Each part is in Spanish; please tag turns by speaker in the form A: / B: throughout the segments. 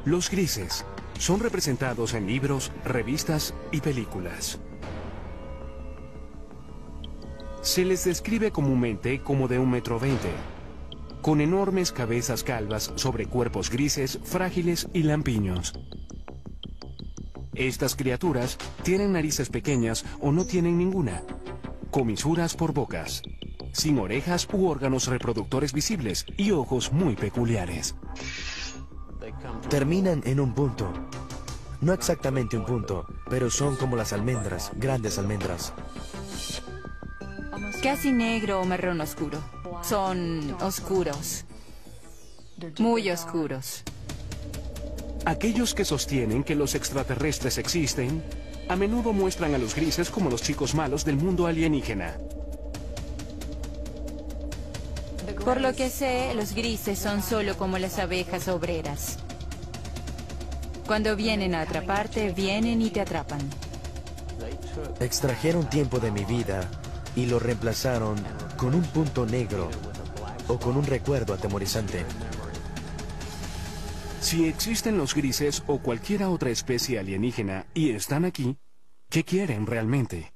A: Los grises son representados en libros, revistas y películas. Se les describe comúnmente como de 1,20 m, con enormes cabezas calvas sobre cuerpos grises, frágiles y lampiños. Estas criaturas tienen narices pequeñas o no tienen ninguna, comisuras por bocas, sin orejas u órganos reproductores visibles y ojos muy peculiares.
B: Terminan en un punto. No exactamente un punto, pero son como las almendras, grandes almendras.
C: Casi negro o marrón oscuro. Son oscuros. Muy oscuros.
A: Aquellos que sostienen que los extraterrestres existen, a menudo muestran a los grises como los chicos malos del mundo alienígena.
C: Por lo que sé, los grises son solo como las abejas obreras. Cuando vienen a atraparte, vienen y te atrapan.
B: Extrajeron tiempo de mi vida y lo reemplazaron con un punto negro o con un recuerdo atemorizante.
A: Si existen los grises o cualquier otra especie alienígena y están aquí, ¿qué quieren realmente?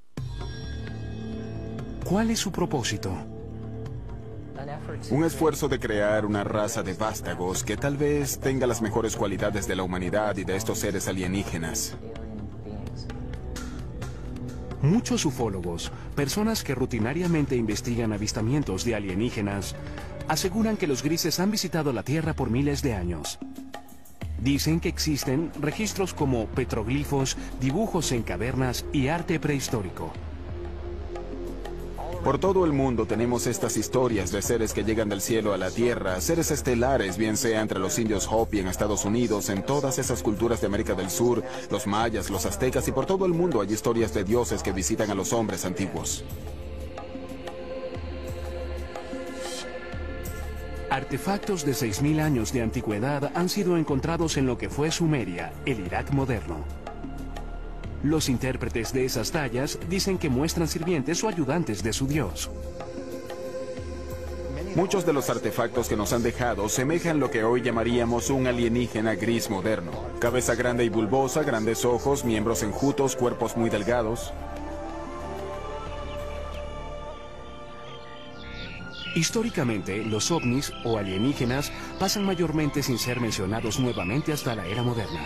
A: ¿Cuál es su propósito?
D: Un esfuerzo de crear una raza de vástagos que tal vez tenga las mejores cualidades de la humanidad y de estos seres alienígenas.
A: Muchos ufólogos, personas que rutinariamente investigan avistamientos de alienígenas, aseguran que los grises han visitado la Tierra por miles de años. Dicen que existen registros como petroglifos, dibujos en cavernas y arte prehistórico.
D: Por todo el mundo tenemos estas historias de seres que llegan del cielo a la tierra, seres estelares, bien sea entre los indios Hopi en Estados Unidos, en todas esas culturas de América del Sur, los mayas, los aztecas, y por todo el mundo hay historias de dioses que visitan a los hombres antiguos.
A: Artefactos de 6.000 años de antigüedad han sido encontrados en lo que fue Sumeria, el Irak moderno. Los intérpretes de esas tallas dicen que muestran sirvientes o ayudantes de su dios.
D: Muchos de los artefactos que nos han dejado semejan lo que hoy llamaríamos un alienígena gris moderno. Cabeza grande y bulbosa, grandes ojos, miembros enjutos, cuerpos muy delgados.
A: Históricamente, los ovnis o alienígenas pasan mayormente sin ser mencionados nuevamente hasta la era moderna.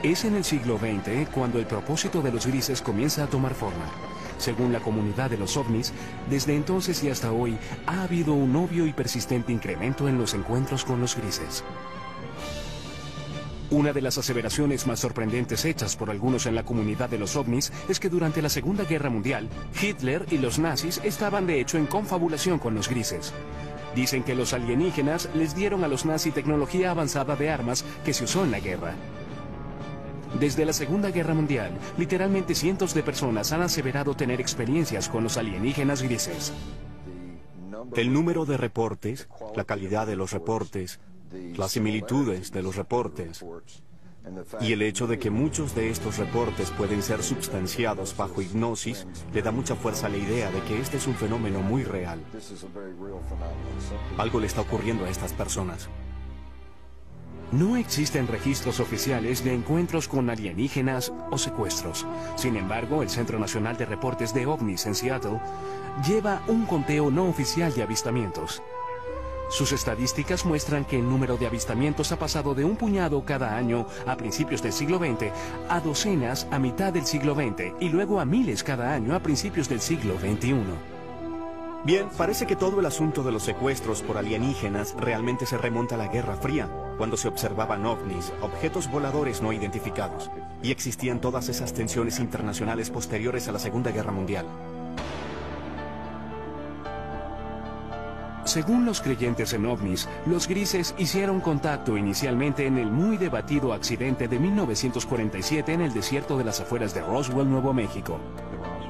A: Es en el siglo XX cuando el propósito de los grises comienza a tomar forma. Según la comunidad de los ovnis, desde entonces y hasta hoy ha habido un obvio y persistente incremento en los encuentros con los grises. Una de las aseveraciones más sorprendentes hechas por algunos en la comunidad de los ovnis es que durante la Segunda Guerra Mundial, Hitler y los nazis estaban de hecho en confabulación con los grises. Dicen que los alienígenas les dieron a los nazis tecnología avanzada de armas que se usó en la guerra. Desde la Segunda Guerra Mundial, literalmente cientos de personas han aseverado tener experiencias con los alienígenas grises.
E: El número de reportes, la calidad de los reportes, las similitudes de los reportes y el hecho de que muchos de estos reportes pueden ser substanciados bajo hipnosis le da mucha fuerza a la idea de que este es un fenómeno muy real. Algo le está ocurriendo a estas personas.
A: No existen registros oficiales de encuentros con alienígenas o secuestros. Sin embargo, el Centro Nacional de Reportes de OVNIs en Seattle lleva un conteo no oficial de avistamientos. Sus estadísticas muestran que el número de avistamientos ha pasado de un puñado cada año a principios del siglo XX a docenas a mitad del siglo XX y luego a miles cada año a principios del siglo XXI.
E: Bien, parece que todo el asunto de los secuestros por alienígenas realmente se remonta a la Guerra Fría, cuando se observaban ovnis, objetos voladores no identificados, y existían todas esas tensiones internacionales posteriores a la Segunda Guerra Mundial.
A: Según los creyentes en ovnis, los grises hicieron contacto inicialmente en el muy debatido accidente de 1947 en el desierto de las afueras de Roswell, Nuevo México.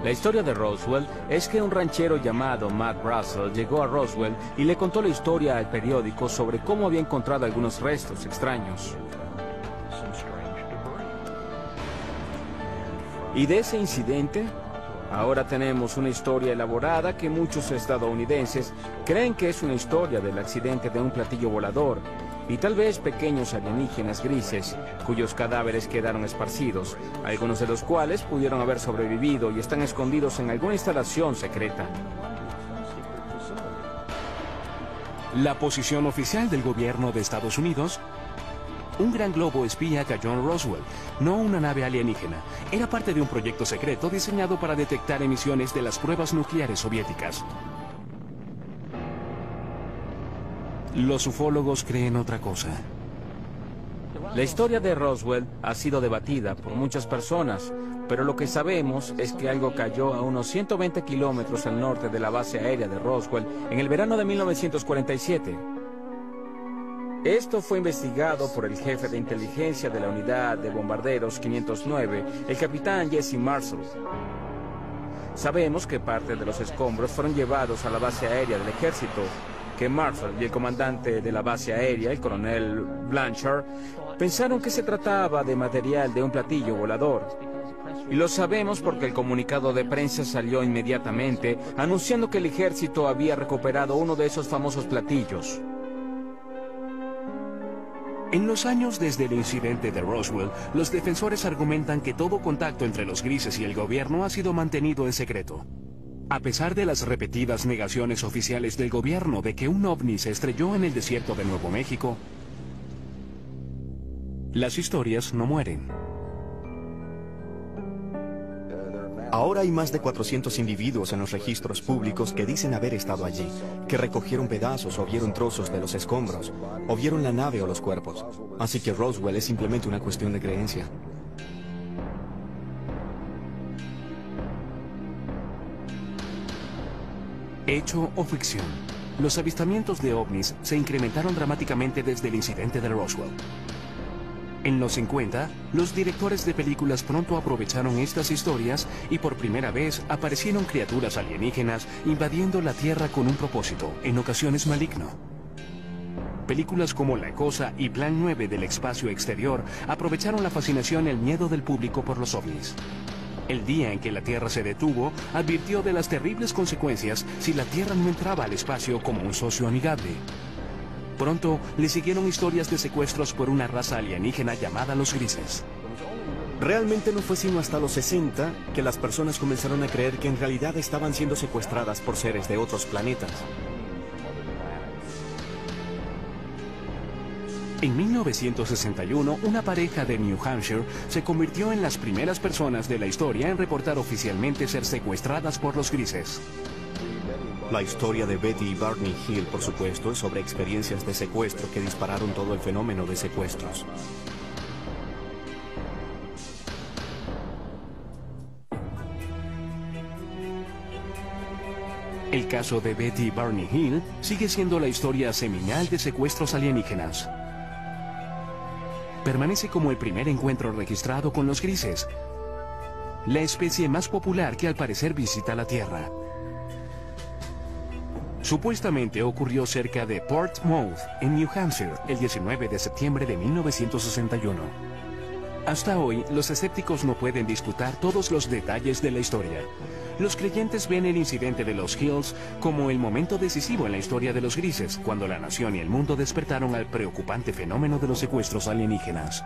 F: La historia de Roswell es que un ranchero llamado Matt Russell llegó a Roswell y le contó la historia al periódico sobre cómo había encontrado algunos restos extraños. Y de ese incidente, ahora tenemos una historia elaborada que muchos estadounidenses creen que es una historia del accidente de un platillo volador, y tal vez pequeños alienígenas grises, cuyos cadáveres quedaron esparcidos, algunos de los cuales pudieron haber sobrevivido y están escondidos en alguna instalación secreta.
A: La posición oficial del gobierno de Estados Unidos: un gran globo espía cayó en Roswell, no una nave alienígena. Era parte de un proyecto secreto diseñado para detectar emisiones de las pruebas nucleares soviéticas. Los ufólogos creen otra cosa.
F: La historia de Roswell ha sido debatida por muchas personas, pero lo que sabemos es que algo cayó a unos 120 kilómetros al norte de la base aérea de Roswell en el verano de 1947. Esto fue investigado por el jefe de inteligencia de la unidad de bombarderos 509, el capitán Jesse Marshall. Sabemos que parte de los escombros fueron llevados a la base aérea del ejército, que Marshall y el comandante de la base aérea, el coronel Blanchard, pensaron que se trataba de material de un platillo volador. Y lo sabemos porque el comunicado de prensa salió inmediatamente, anunciando que el ejército había recuperado uno de esos famosos platillos.
A: En los años desde el incidente de Roswell, los defensores argumentan que todo contacto entre los grises y el gobierno ha sido mantenido en secreto. A pesar de las repetidas negaciones oficiales del gobierno de que un ovni se estrelló en el desierto de Nuevo México, las historias no mueren.
E: Ahora hay más de 400 individuos en los registros públicos que dicen haber estado allí, que recogieron pedazos o vieron trozos de los escombros, o vieron la nave o los cuerpos. Así que Roswell es simplemente una cuestión de creencia.
A: Hecho o ficción, los avistamientos de ovnis se incrementaron dramáticamente desde el incidente de Roswell. En los 50, los directores de películas pronto aprovecharon estas historias y por primera vez aparecieron criaturas alienígenas invadiendo la Tierra con un propósito, en ocasiones maligno. Películas como La Cosa y Plan 9 del espacio exterior aprovecharon la fascinación y el miedo del público por los ovnis. El día en que la Tierra se detuvo, advirtió de las terribles consecuencias si la Tierra no entraba al espacio como un socio amigable. Pronto le siguieron historias de secuestros por una raza alienígena llamada los grises.
E: Realmente no fue sino hasta los 60 que las personas comenzaron a creer que en realidad estaban siendo secuestradas por seres de otros planetas.
A: En 1961, una pareja de New Hampshire se convirtió en las primeras personas de la historia en reportar oficialmente ser secuestradas por los grises.
E: La historia de Betty y Barney Hill, por supuesto, es sobre experiencias de secuestro que dispararon todo el fenómeno de secuestros.
A: El caso de Betty y Barney Hill sigue siendo la historia seminal de secuestros alienígenas. Permanece como el primer encuentro registrado con los grises, la especie más popular que al parecer visita la Tierra. Supuestamente ocurrió cerca de Portsmouth, en New Hampshire, el 19 de septiembre de 1961. Hasta hoy, los escépticos no pueden disputar todos los detalles de la historia. Los creyentes ven el incidente de los Hills como el momento decisivo en la historia de los grises, cuando la nación y el mundo despertaron al preocupante fenómeno de los secuestros alienígenas.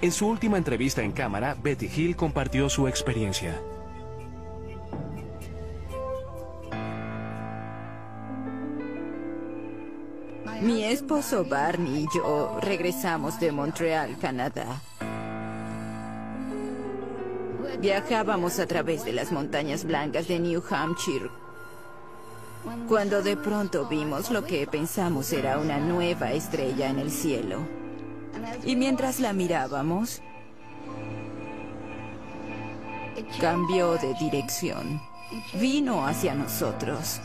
A: En su última entrevista en cámara, Betty Hill compartió su experiencia.
C: Mi esposo Barney y yo regresamos de Montreal, Canadá. Viajábamos a través de las montañas blancas de New Hampshire, cuando de pronto vimos lo que pensamos era una nueva estrella en el cielo. Y mientras la mirábamos, cambió de dirección. Vino hacia nosotros.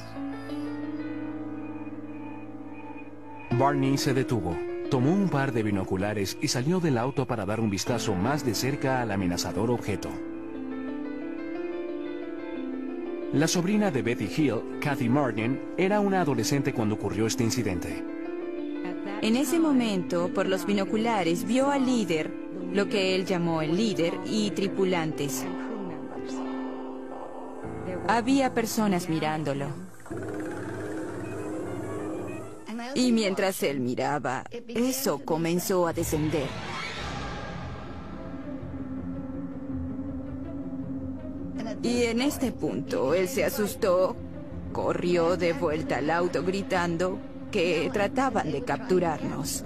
A: Barney se detuvo, tomó un par de binoculares y salió del auto para dar un vistazo más de cerca al amenazador objeto. La sobrina de Betty Hill, Kathy Martin, era una adolescente cuando ocurrió este incidente.
C: En ese momento, por los binoculares, vio al líder, lo que él llamó el líder, y tripulantes. Había personas mirándolo. Y mientras él miraba, eso comenzó a descender. Y en este punto, él se asustó, corrió de vuelta al auto gritando que trataban de capturarnos.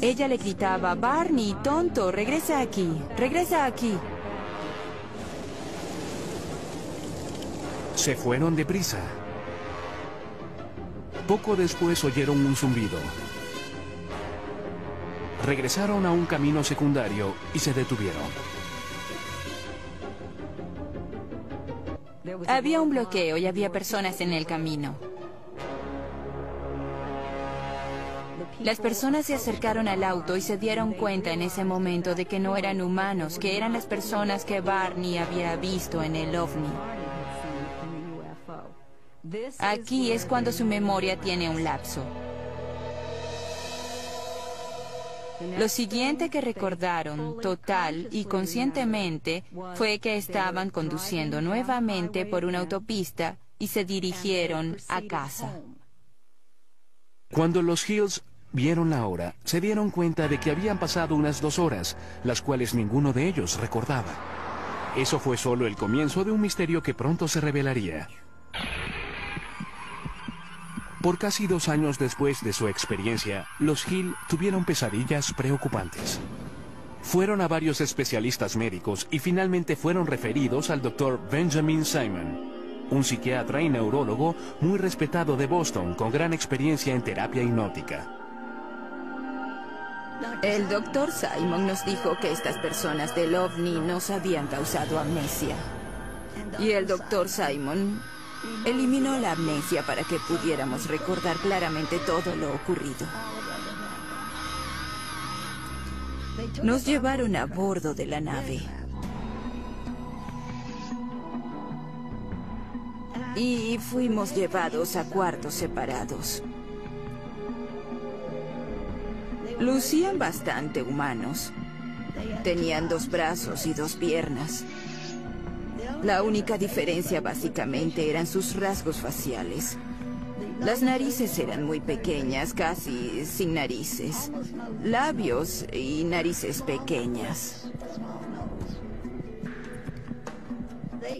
C: Ella le gritaba: Barney, tonto, regresa aquí, regresa aquí.
A: Se fueron deprisa. Poco después oyeron un zumbido. Regresaron a un camino secundario y se detuvieron.
C: Había un bloqueo y había personas en el camino. Las personas se acercaron al auto y se dieron cuenta en ese momento de que no eran humanos, que eran las personas que Barney había visto en el ovni. Aquí es cuando su memoria tiene un lapso. Lo siguiente que recordaron, total y conscientemente, fue que estaban conduciendo nuevamente por una autopista y se dirigieron a casa.
A: Cuando los Hills vieron la hora, se dieron cuenta de que habían pasado unas 2 horas, las cuales ninguno de ellos recordaba. Eso fue solo el comienzo de un misterio que pronto se revelaría. Por casi 2 años después de su experiencia, los Hill tuvieron pesadillas preocupantes. Fueron a varios especialistas médicos y finalmente fueron referidos al Dr. Benjamin Simon, un psiquiatra y neurólogo muy respetado de Boston con gran experiencia en terapia hipnótica.
C: El Dr. Simon nos dijo que estas personas del ovni nos habían causado amnesia. Y el Dr. Simon eliminó la amnesia para que pudiéramos recordar claramente todo lo ocurrido. Nos llevaron a bordo de la nave. Y fuimos llevados a cuartos separados. Lucían bastante humanos. Tenían 2 brazos y 2 piernas. La única diferencia básicamente eran sus rasgos faciales. Las narices eran muy pequeñas, casi sin narices. Labios y narices pequeñas.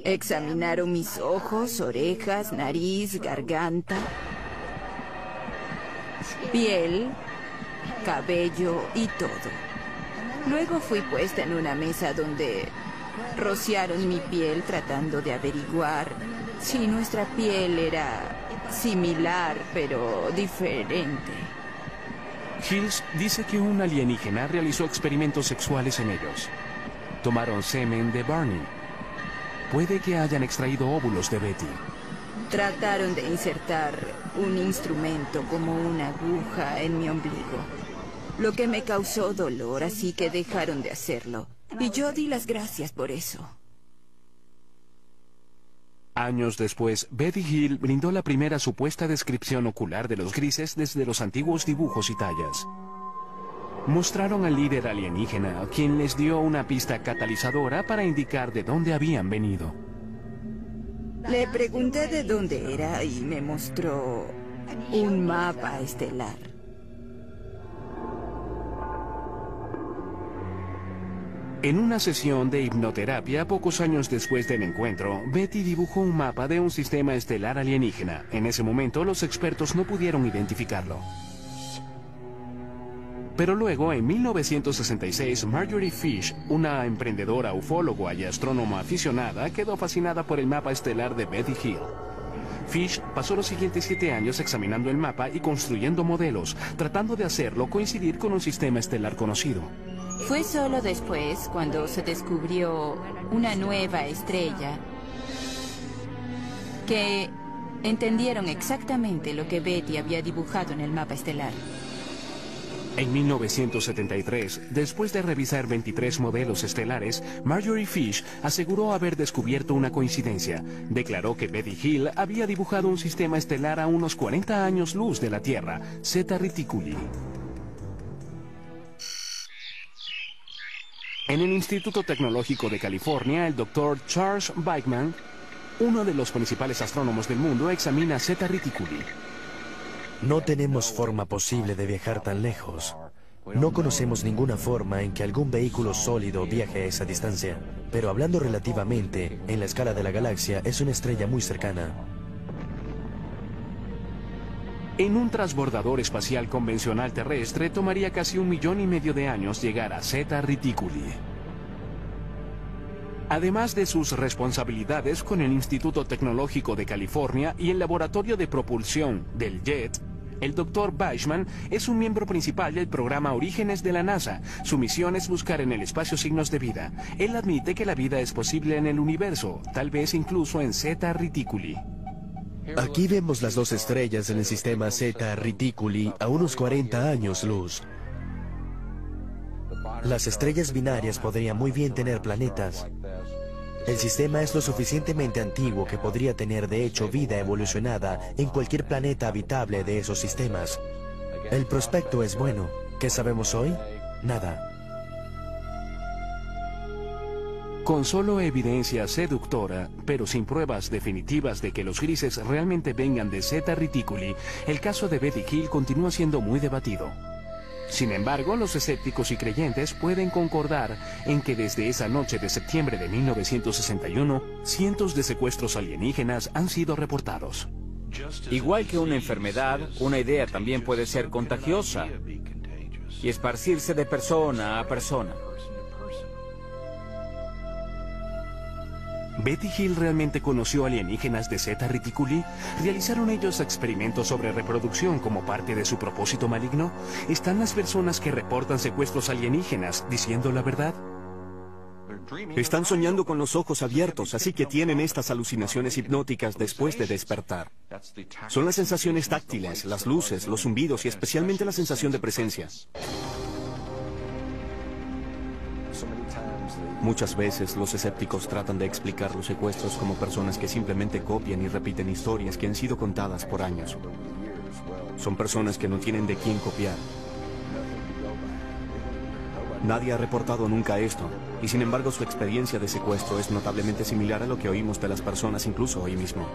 C: Examinaron mis ojos, orejas, nariz, garganta, piel, cabello y todo. Luego fui puesta en una mesa donde rociaron mi piel tratando de averiguar si nuestra piel era similar pero diferente.
A: Hills dice que un alienígena realizó experimentos sexuales en ellos. Tomaron semen de Barney. Puede que hayan extraído óvulos de Betty.
C: Trataron de insertar un instrumento como una aguja en mi ombligo, lo que me causó dolor, así que dejaron de hacerlo. Y yo di las gracias por eso.
A: Años después, Betty Hill brindó la primera supuesta descripción ocular de los grises desde los antiguos dibujos y tallas. Mostraron al líder alienígena, quien les dio una pista catalizadora para indicar de dónde habían venido.
C: Le pregunté de dónde era y me mostró un mapa estelar.
A: En una sesión de hipnoterapia, pocos años después del encuentro, Betty dibujó un mapa de un sistema estelar alienígena. En ese momento, los expertos no pudieron identificarlo. Pero luego, en 1966, Marjorie Fish, una emprendedora ufóloga y astrónoma aficionada, quedó fascinada por el mapa estelar de Betty Hill. Fish pasó los siguientes 7 años examinando el mapa y construyendo modelos, tratando de hacerlo coincidir con un sistema estelar conocido.
C: Fue solo después, cuando se descubrió una nueva estrella, que entendieron exactamente lo que Betty había dibujado en el mapa estelar.
A: En 1973, después de revisar 23 modelos estelares, Marjorie Fish aseguró haber descubierto una coincidencia. Declaró que Betty Hill había dibujado un sistema estelar a unos 40 años luz de la Tierra, Zeta Reticuli. En el Instituto Tecnológico de California, el Dr. Charles Bachman, uno de los principales astrónomos del mundo, examina Zeta Reticuli.
B: No tenemos forma posible de viajar tan lejos. No conocemos ninguna forma en que algún vehículo sólido viaje a esa distancia. Pero hablando relativamente, en la escala de la galaxia, es una estrella muy cercana.
A: En un transbordador espacial convencional terrestre tomaría casi 1,5 millones de años llegar a Zeta Reticuli. Además de sus responsabilidades con el Instituto Tecnológico de California y el Laboratorio de Propulsión del JET, el Dr. Weissman es un miembro principal del programa Orígenes de la NASA. Su misión es buscar en el espacio signos de vida. Él admite que la vida es posible en el universo, tal vez incluso en Zeta Reticuli.
B: Aquí vemos las dos estrellas en el sistema Zeta Reticuli a unos 40 años luz. Las estrellas binarias podrían muy bien tener planetas. El sistema es lo suficientemente antiguo que podría tener de hecho vida evolucionada en cualquier planeta habitable de esos sistemas. El prospecto es bueno. ¿Qué sabemos hoy? Nada.
A: Con solo evidencia seductora, pero sin pruebas definitivas de que los grises realmente vengan de Zeta Reticuli, el caso de Betty Hill continúa siendo muy debatido. Sin embargo, los escépticos y creyentes pueden concordar en que desde esa noche de septiembre de 1961, cientos de secuestros alienígenas han sido reportados.
F: Igual que una enfermedad, una idea también puede ser contagiosa y esparcirse de persona a persona.
A: ¿Betty Hill realmente conoció alienígenas de Zeta Reticuli? ¿Realizaron ellos experimentos sobre reproducción como parte de su propósito maligno? ¿Están las personas que reportan secuestros alienígenas diciendo la verdad?
E: Están soñando con los ojos abiertos, así que tienen estas alucinaciones hipnóticas después de despertar. Son las sensaciones táctiles, las luces, los zumbidos y especialmente la sensación de presencia. Muchas veces los escépticos tratan de explicar los secuestros como personas que simplemente copian y repiten historias que han sido contadas por años. Son personas que no tienen de quién copiar. Nadie ha reportado nunca esto, y sin embargo su experiencia de secuestro es notablemente similar a lo que oímos de las personas incluso hoy mismo.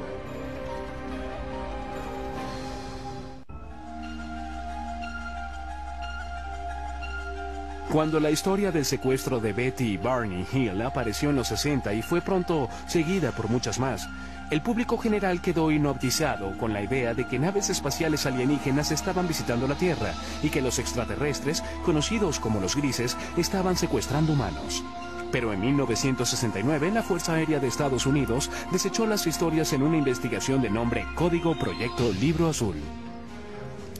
A: Cuando la historia del secuestro de Betty y Barney Hill apareció en los 60 y fue pronto seguida por muchas más, el público general quedó hipnotizado con la idea de que naves espaciales alienígenas estaban visitando la Tierra y que los extraterrestres, conocidos como los grises, estaban secuestrando humanos. Pero en 1969, la Fuerza Aérea de Estados Unidos desechó las historias en una investigación de nombre Código Proyecto Libro Azul.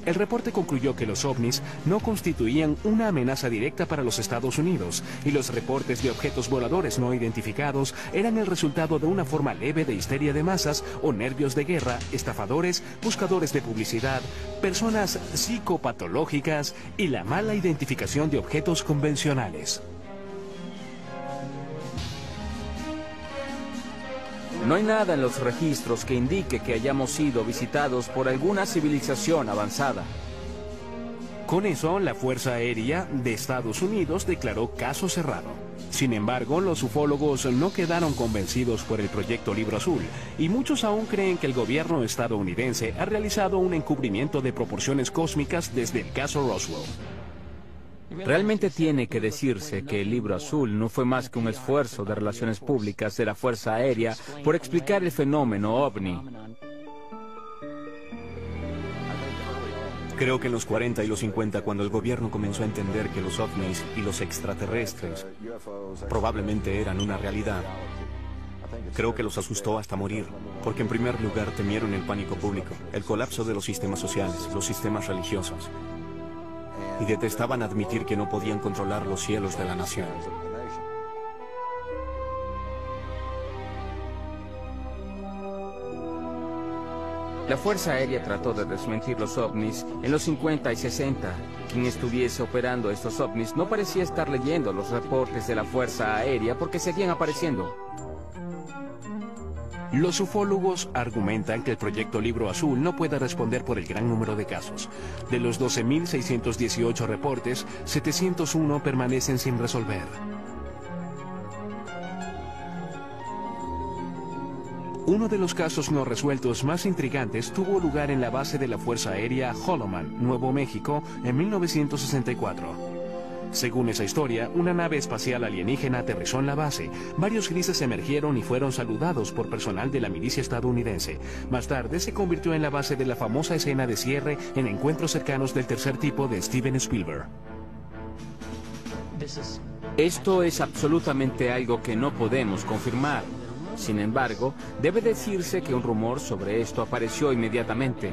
A: El reporte concluyó que los ovnis no constituían una amenaza directa para los Estados Unidos y los reportes de objetos voladores no identificados eran el resultado de una forma leve de histeria de masas o nervios de guerra, estafadores, buscadores de publicidad, personas psicopatológicas y la mala identificación de objetos convencionales.
F: No hay nada en los registros que indique que hayamos sido visitados por alguna civilización avanzada.
A: Con eso, la Fuerza Aérea de Estados Unidos declaró caso cerrado. Sin embargo, los ufólogos no quedaron convencidos por el Proyecto Libro Azul, y muchos aún creen que el gobierno estadounidense ha realizado un encubrimiento de proporciones cósmicas desde el caso Roswell.
F: Realmente tiene que decirse que el Libro Azul no fue más que un esfuerzo de relaciones públicas de la Fuerza Aérea por explicar el fenómeno ovni.
E: Creo que en los 40 y los 50, cuando el gobierno comenzó a entender que los ovnis y los extraterrestres probablemente eran una realidad, creo que los asustó hasta morir, porque en primer lugar temieron el pánico público, el colapso de los sistemas sociales, los sistemas religiosos, y detestaban admitir que no podían controlar los cielos de la nación.
F: La Fuerza Aérea trató de desmentir los ovnis en los 50 y 60. Quien estuviese operando estos ovnis no parecía estar leyendo los reportes de la Fuerza Aérea porque seguían apareciendo.
A: Los ufólogos argumentan que el Proyecto Libro Azul no puede responder por el gran número de casos. De los 12.618 reportes, 701 permanecen sin resolver. Uno de los casos no resueltos más intrigantes tuvo lugar en la base de la Fuerza Aérea Holloman, Nuevo México, en 1964. Según esa historia, una nave espacial alienígena aterrizó en la base. Varios grises emergieron y fueron saludados por personal de la milicia estadounidense. Más tarde se convirtió en la base de la famosa escena de cierre en Encuentros cercanos del tercer tipo de Steven Spielberg.
F: Esto es absolutamente algo que no podemos confirmar. Sin embargo, debe decirse que un rumor sobre esto apareció inmediatamente.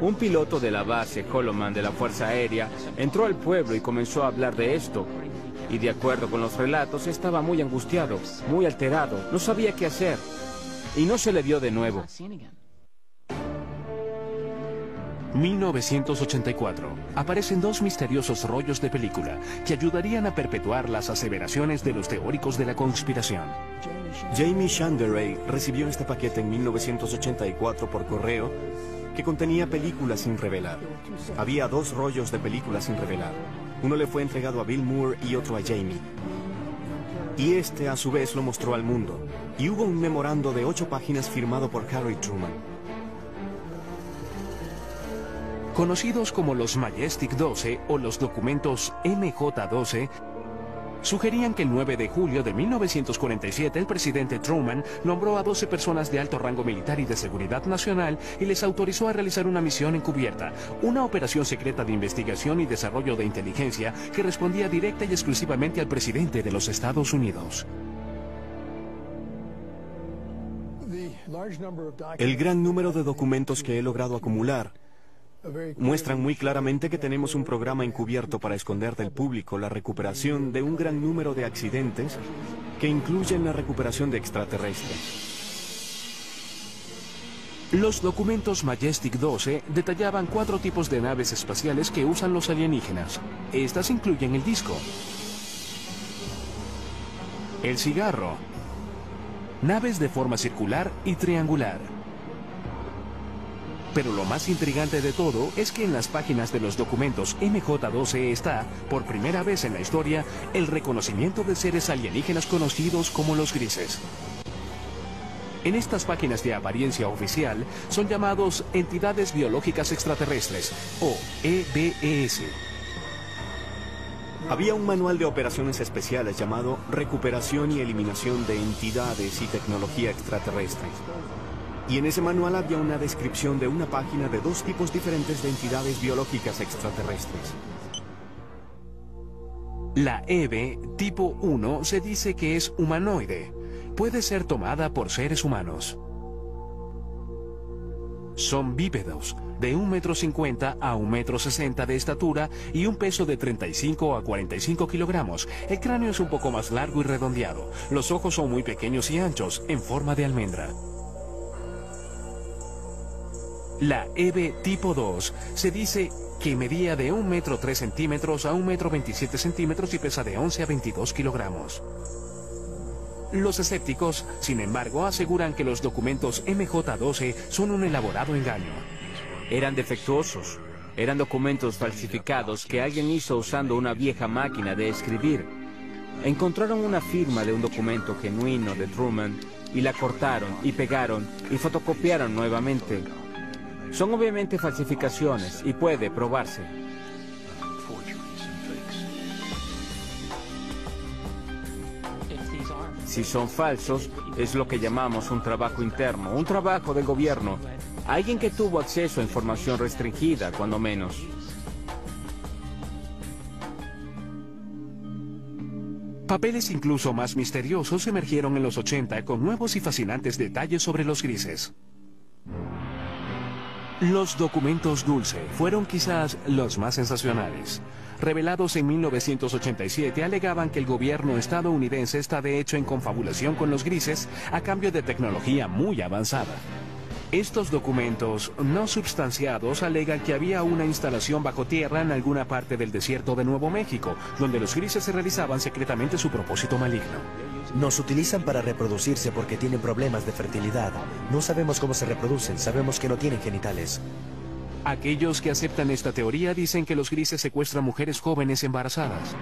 F: Un piloto de la base Holloman de la Fuerza Aérea entró al pueblo y comenzó a hablar de esto. Y de acuerdo con los relatos, estaba muy angustiado, muy alterado, no sabía qué hacer. Y no se le vio de nuevo.
A: 1984. Aparecen dos misteriosos rollos de película que ayudarían a perpetuar las aseveraciones de los teóricos de la conspiración.
E: Jamie Shanderay recibió este paquete en 1984 por correo que contenía películas sin revelar. Había dos rollos de películas sin revelar. Uno le fue entregado a Bill Moore y otro a Jamie. Y este a su vez lo mostró al mundo. Y hubo un memorando de 8 páginas firmado por Harry Truman.
A: Conocidos como los Majestic 12 o los documentos MJ-12, sugerían que el 9 de julio de 1947 el presidente Truman nombró a 12 personas de alto rango militar y de seguridad nacional y les autorizó a realizar una misión encubierta, una operación secreta de investigación y desarrollo de inteligencia que respondía directa y exclusivamente al presidente de los Estados Unidos.
E: El gran número de documentos que he logrado acumular muestran muy claramente que tenemos un programa encubierto para esconder del público la recuperación de un gran número de accidentes que incluyen la recuperación de extraterrestres.
A: Los documentos Majestic 12 detallaban 4 tipos de naves espaciales que usan los alienígenas. Estas incluyen el disco, el cigarro, naves de forma circular y triangular. Pero lo más intrigante de todo es que en las páginas de los documentos MJ-12 está, por primera vez en la historia, el reconocimiento de seres alienígenas conocidos como los grises. En estas páginas de apariencia oficial son llamados entidades biológicas extraterrestres, o EBES.
E: Había un manual de operaciones especiales llamado Recuperación y Eliminación de Entidades y Tecnología Extraterrestre. Y en ese manual había una descripción de una página de 2 tipos diferentes de entidades biológicas extraterrestres.
A: La EBE tipo 1 se dice que es humanoide. Puede ser tomada por seres humanos. Son bípedos, de 1,50 m a 1,60 m de estatura y un peso de 35 a 45 kilogramos. El cráneo es un poco más largo y redondeado. Los ojos son muy pequeños y anchos, en forma de almendra. La EBE tipo 2 se dice que medía de 1,03 m a 1,27 m y pesa de 11 a 22 kilogramos. Los escépticos, sin embargo, aseguran que los documentos MJ-12 son un elaborado engaño.
F: Eran defectuosos. Eran documentos falsificados que alguien hizo usando una vieja máquina de escribir. Encontraron una firma de un documento genuino de Truman y la cortaron y pegaron y fotocopiaron nuevamente. Son obviamente falsificaciones y puede probarse. Si son falsos, es lo que llamamos un trabajo interno, un trabajo del gobierno. Alguien que tuvo acceso a información restringida, cuando menos.
A: Papeles incluso más misteriosos emergieron en los 80 con nuevos y fascinantes detalles sobre los grises. Los documentos Dulce fueron quizás los más sensacionales. Revelados en 1987, alegaban que el gobierno estadounidense está de hecho en confabulación con los grises a cambio de tecnología muy avanzada. Estos documentos no substanciados alegan que había una instalación bajo tierra en alguna parte del desierto de Nuevo México, donde los grises se realizaban secretamente su propósito maligno.
B: Nos utilizan para reproducirse porque tienen problemas de fertilidad. No sabemos cómo se reproducen, sabemos que no tienen genitales.
A: Aquellos que aceptan esta teoría dicen que los grises secuestran mujeres jóvenes embarazadas.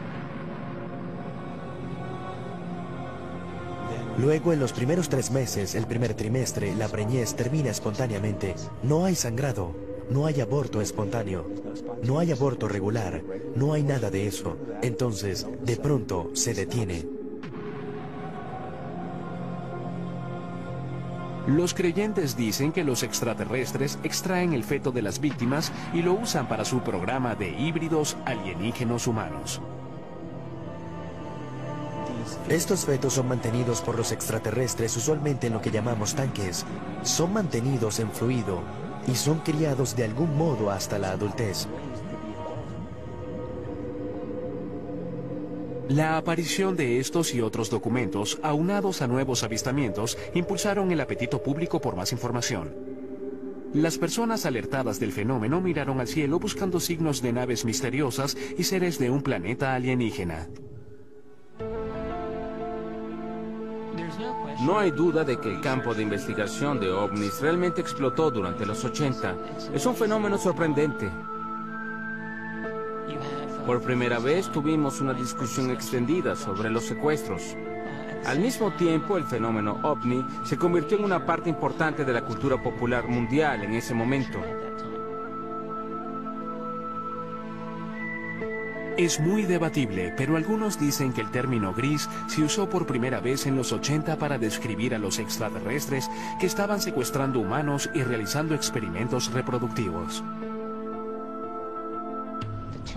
B: Luego, en los primeros 3 meses, el primer trimestre, la preñez termina espontáneamente. No hay sangrado, no hay aborto espontáneo, no hay aborto regular, no hay nada de eso. Entonces, de pronto, se detiene.
A: Los creyentes dicen que los extraterrestres extraen el feto de las víctimas y lo usan para su programa de híbridos alienígenos humanos.
B: Estos fetos son mantenidos por los extraterrestres usualmente en lo que llamamos tanques. Son mantenidos en fluido y son criados de algún modo hasta la adultez.
A: La aparición de estos y otros documentos, aunados a nuevos avistamientos, impulsaron el apetito público por más información. Las personas alertadas del fenómeno miraron al cielo buscando signos de naves misteriosas y seres de un planeta alienígena.
F: No hay duda de que el campo de investigación de ovnis realmente explotó durante los 80. Es un fenómeno sorprendente. Por primera vez tuvimos una discusión extendida sobre los secuestros. Al mismo tiempo, el fenómeno ovni se convirtió en una parte importante de la cultura popular mundial en ese momento.
A: Es muy debatible, pero algunos dicen que el término gris se usó por primera vez en los 80 para describir a los extraterrestres que estaban secuestrando humanos y realizando experimentos reproductivos.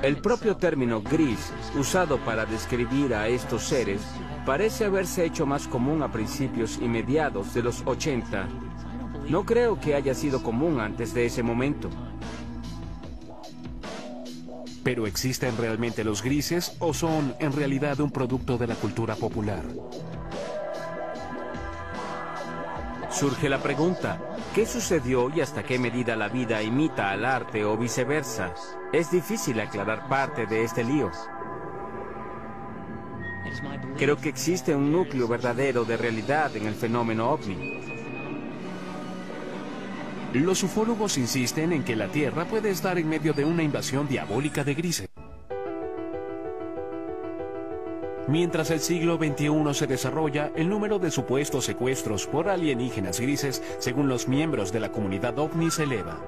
F: El propio término gris, usado para describir a estos seres, parece haberse hecho más común a principios y mediados de los 80. No creo que haya sido común antes de ese momento.
A: ¿Pero existen realmente los grises o son en realidad un producto de la cultura popular?
F: Surge la pregunta, ¿qué sucedió y hasta qué medida la vida imita al arte o viceversa? Es difícil aclarar parte de este lío. Creo que existe un núcleo verdadero de realidad en el fenómeno ovni.
A: Los ufólogos insisten en que la Tierra puede estar en medio de una invasión diabólica de grises. Mientras el siglo XXI se desarrolla, el número de supuestos secuestros por alienígenas grises, según los miembros de la comunidad ovni, se eleva.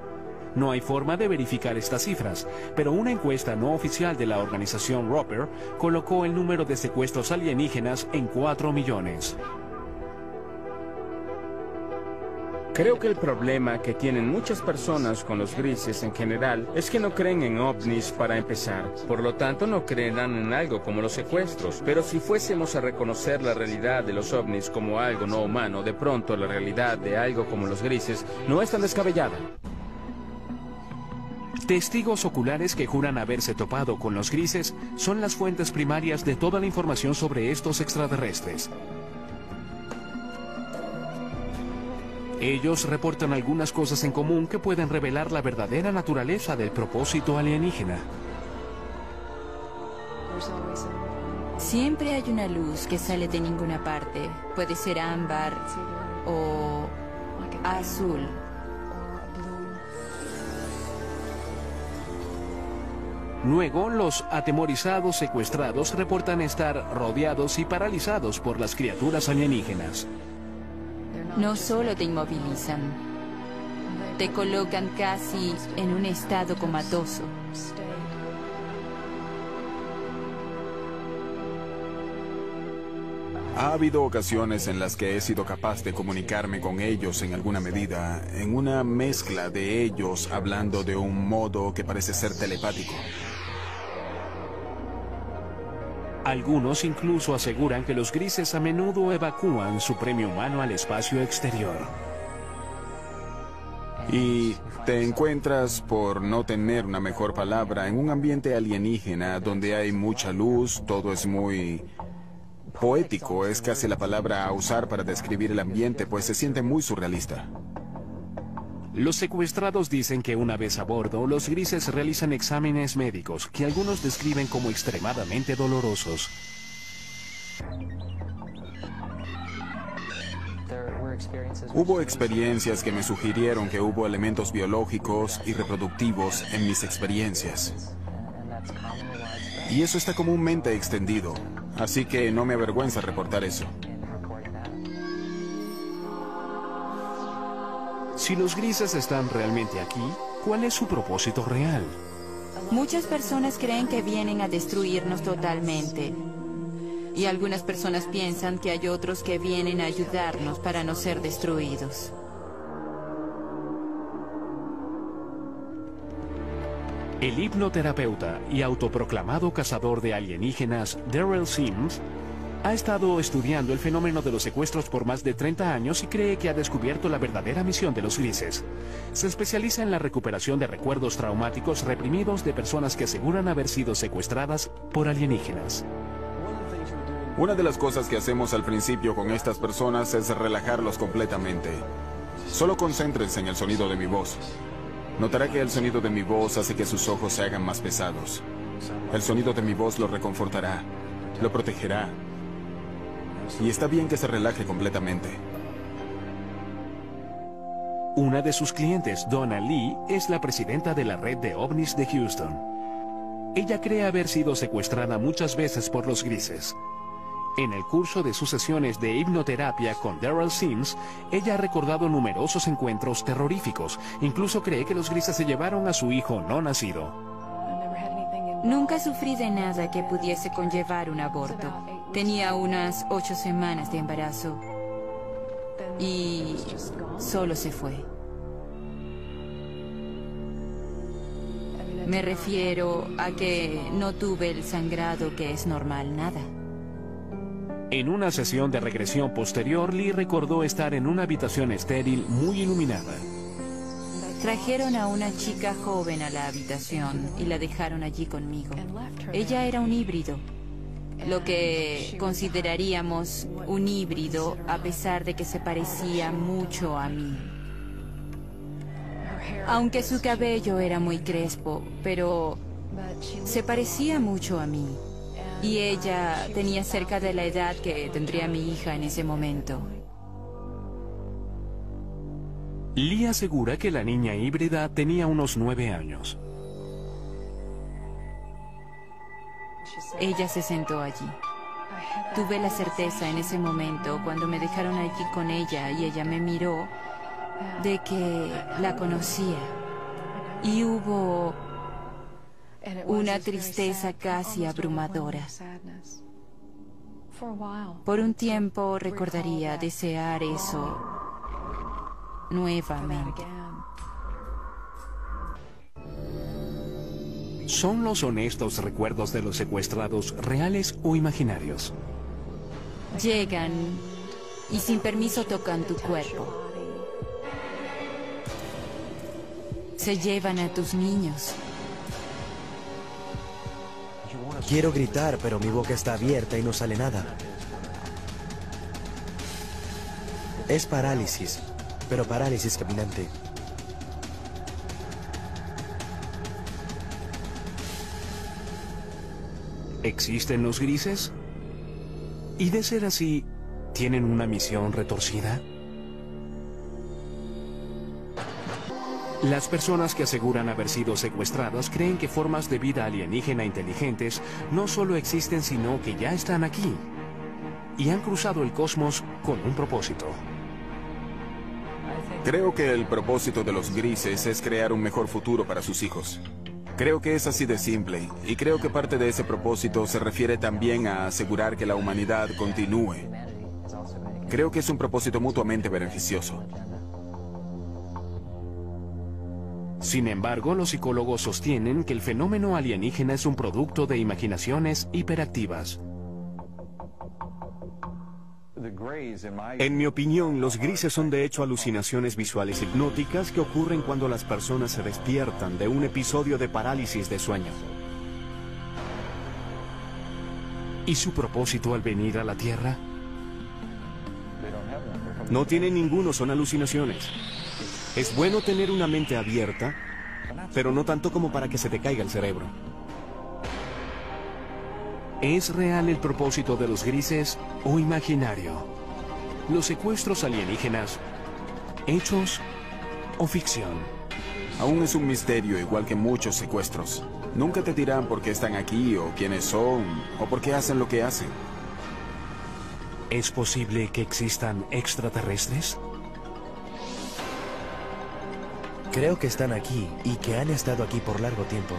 A: No hay forma de verificar estas cifras, pero una encuesta no oficial de la organización Roper colocó el número de secuestros alienígenas en 4 millones.
F: Creo que el problema que tienen muchas personas con los grises en general es que no creen en ovnis para empezar. Por lo tanto, no creerán en algo como los secuestros. Pero si fuésemos a reconocer la realidad de los ovnis como algo no humano, de pronto la realidad de algo como los grises no es tan descabellada.
A: Testigos oculares que juran haberse topado con los grises son las fuentes primarias de toda la información sobre estos extraterrestres. Ellos reportan algunas cosas en común que pueden revelar la verdadera naturaleza del propósito alienígena.
C: Siempre hay una luz que sale de ninguna parte. Puede ser ámbar o azul.
A: Luego, los atemorizados secuestrados reportan estar rodeados y paralizados por las criaturas alienígenas.
C: No solo te inmovilizan, te colocan casi en un estado comatoso.
D: Ha habido ocasiones en las que he sido capaz de comunicarme con ellos en alguna medida, en una mezcla de ellos hablando de un modo que parece ser telepático.
A: Algunos incluso aseguran que los grises a menudo evacúan su premio humano al espacio exterior.
D: Y te encuentras, por no tener una mejor palabra, en un ambiente alienígena donde hay mucha luz, todo es muy poético, es casi la palabra a usar para describir el ambiente, pues se siente muy surrealista.
A: Los secuestrados dicen que una vez a bordo, los grises realizan exámenes médicos que algunos describen como extremadamente dolorosos.
D: Hubo experiencias que me sugirieron que hubo elementos biológicos y reproductivos en mis experiencias. Y eso está comúnmente extendido, así que no me avergüenza reportar eso.
A: Si los grises están realmente aquí, ¿cuál es su propósito real?
C: Muchas personas creen que vienen a destruirnos totalmente. Y algunas personas piensan que hay otros que vienen a ayudarnos para no ser destruidos.
A: El hipnoterapeuta y autoproclamado cazador de alienígenas, Darrell Sims, ha estado estudiando el fenómeno de los secuestros por más de 30 años y cree que ha descubierto la verdadera misión de los grises. Se especializa en la recuperación de recuerdos traumáticos reprimidos de personas que aseguran haber sido secuestradas por alienígenas.
D: Una de las cosas que hacemos al principio con estas personas es relajarlos completamente. Solo concéntrense en el sonido de mi voz. Notará que el sonido de mi voz hace que sus ojos se hagan más pesados. El sonido de mi voz lo reconfortará, lo protegerá. Y está bien que se relaje completamente.
A: Una de sus clientes, Donna Lee, es la presidenta de la red de ovnis de Houston. Ella cree haber sido secuestrada muchas veces por los grises. En el curso de sus sesiones de hipnoterapia con Darrell Sims, ella ha recordado numerosos encuentros terroríficos. Incluso cree que los grises se llevaron a su hijo no nacido.
C: Nunca sufrí de nada que pudiese conllevar un aborto. Tenía unas 8 semanas de embarazo y solo se fue. Me refiero a que no tuve el sangrado que es normal, nada.
A: En una sesión de regresión posterior, Lee recordó estar en una habitación estéril muy iluminada.
C: Trajeron a una chica joven a la habitación y la dejaron allí conmigo. Ella era un híbrido, lo que consideraríamos un híbrido a pesar de que se parecía mucho a mí. Aunque su cabello era muy crespo, pero se parecía mucho a mí. Y ella tenía cerca de la edad que tendría mi hija en ese momento.
A: Lee asegura que la niña híbrida tenía unos 9 años.
C: Ella se sentó allí. Tuve la certeza en ese momento, cuando me dejaron allí con ella y ella me miró, de que la conocía. Y hubo una tristeza casi abrumadora. Por un tiempo recordaría desear eso nuevamente.
A: ¿Son los honestos recuerdos de los secuestrados reales o imaginarios?
C: Llegan y sin permiso tocan tu cuerpo. Se llevan a tus niños.
B: Quiero gritar, pero mi boca está abierta y no sale nada. Es parálisis, pero parálisis caminante.
A: ¿Existen los grises? Y de ser así, ¿tienen una misión retorcida? Las personas que aseguran haber sido secuestradas creen que formas de vida alienígena inteligentes no solo existen, sino que ya están aquí y han cruzado el cosmos con un propósito.
D: Creo que el propósito de los grises es crear un mejor futuro para sus hijos. Creo que es así de simple, y creo que parte de ese propósito se refiere también a asegurar que la humanidad continúe. Creo que es un propósito mutuamente beneficioso.
A: Sin embargo, los psicólogos sostienen que el fenómeno alienígena es un producto de imaginaciones hiperactivas.
E: En mi opinión, los grises son de hecho alucinaciones visuales hipnóticas que ocurren cuando las personas se despiertan de un episodio de parálisis de sueño.
A: ¿Y su propósito al venir a la Tierra?
E: No tienen ninguno, son alucinaciones. Es bueno tener una mente abierta, pero no tanto como para que se te caiga el cerebro.
A: ¿Es real el propósito de los grises o imaginario? ¿Los secuestros alienígenas, hechos o ficción?
D: Aún es un misterio, igual que muchos secuestros. Nunca te dirán por qué están aquí, o quiénes son, o por qué hacen lo que hacen.
A: ¿Es posible que existan extraterrestres?
B: Creo que están aquí y que han estado aquí por largo tiempo.